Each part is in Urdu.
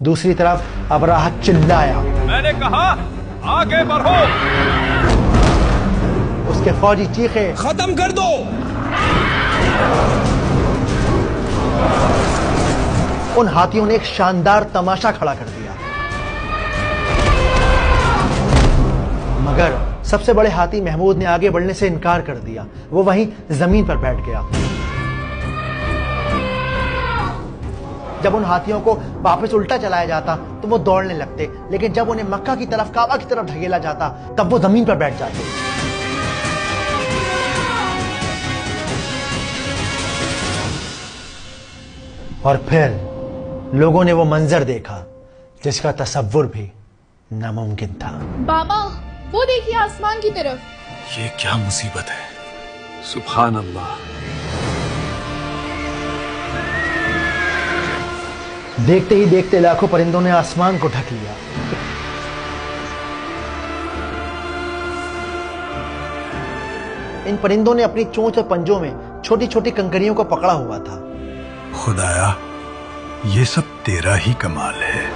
دوسری طرف ابراہ چلایا، میں نے کہا آگے بڑھو. اس کے فوجی چیخے، ختم کر دو. ان ہاتھیوں نے ایک شاندار تماشا کھڑا کر دیا، مگر سب سے بڑے ہاتھی محمود نے آگے بڑھنے سے انکار کر دیا. وہ وہیں زمین پر بیٹھ گیا. جب ان ہاتھیوں کو واپس الٹا چلایا جاتا تو وہ دوڑنے لگتے، لیکن جب انہیں مکہ کی طرف، کعبہ کی طرف ڈھکیلا جاتا تب وہ زمین پر بیٹھ جاتے. اور پھر لوگوں نے وہ منظر دیکھا جس کا تصور بھی ناممکن تھا. بابا وہ دیکھیے آسمان کی طرف. یہ کیا مصیبت ہے. سبحان اللہ. دیکھتے ہی دیکھتے لاکھوں پرندوں نے آسمان کو ڈھک لیا. ان پرندوں نے اپنی چونچ اور پنجوں میں چھوٹی چھوٹی کنکریوں کو پکڑا ہوا تھا. خدایا یہ سب تیرا ہی کمال ہے.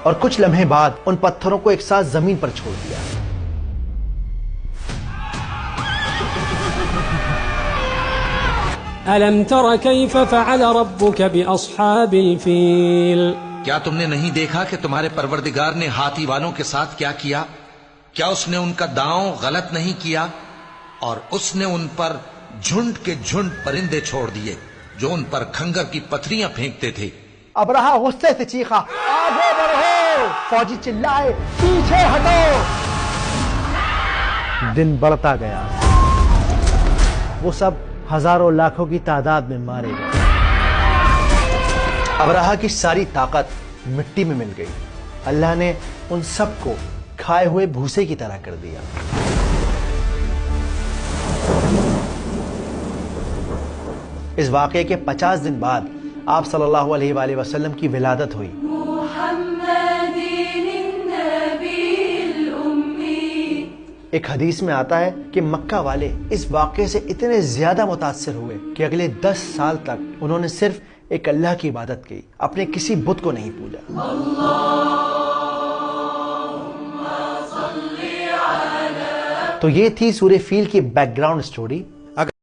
اور کچھ لمحے بعد ان پتھروں کو ایک ساتھ زمین پر چھوڑ دیا. أَلَمْ تَرَ كَيْفَ فَعَلَ رَبُّكَ بِأَصْحَابِ الْفِيلِ. کیا تم نے نہیں دیکھا کہ تمہارے پروردگار نے ہاتھی والوں کے ساتھ کیا کیا؟ کیا اس نے ان کا داؤں غلط نہیں کیا؟ اور اس نے ان پر جھنڈ کے جھنڈ پرندے چھوڑ دیے جو ان پر کھنگر کی پتھریاں پھینکتے تھے. ابراہ غصے سے چیخا، آگے بڑھو. فوجی چلائے، پیچھے ہٹو. دن بڑھتا گیا. وہ سب ہزاروں لاکھوں کی تعداد میں مارے گئے. ابراہ کی ساری طاقت مٹی میں مل گئی. اللہ نے ان سب کو کھائے ہوئے بھوسے کی طرح کر دیا. اس واقعے کے 50 دن بعد آپ صلی اللہ علیہ وآلہ وسلم کی ولادت ہوئی. ایک حدیث میں آتا ہے کہ مکہ والے اس واقعے سے اتنے زیادہ متاثر ہوئے کہ اگلے 10 سال تک انہوں نے صرف ایک اللہ کی عبادت کی، اپنے کسی بت کو نہیں پوجا. تو یہ تھی سورہ فیل کی بیک گراؤنڈ سٹوری.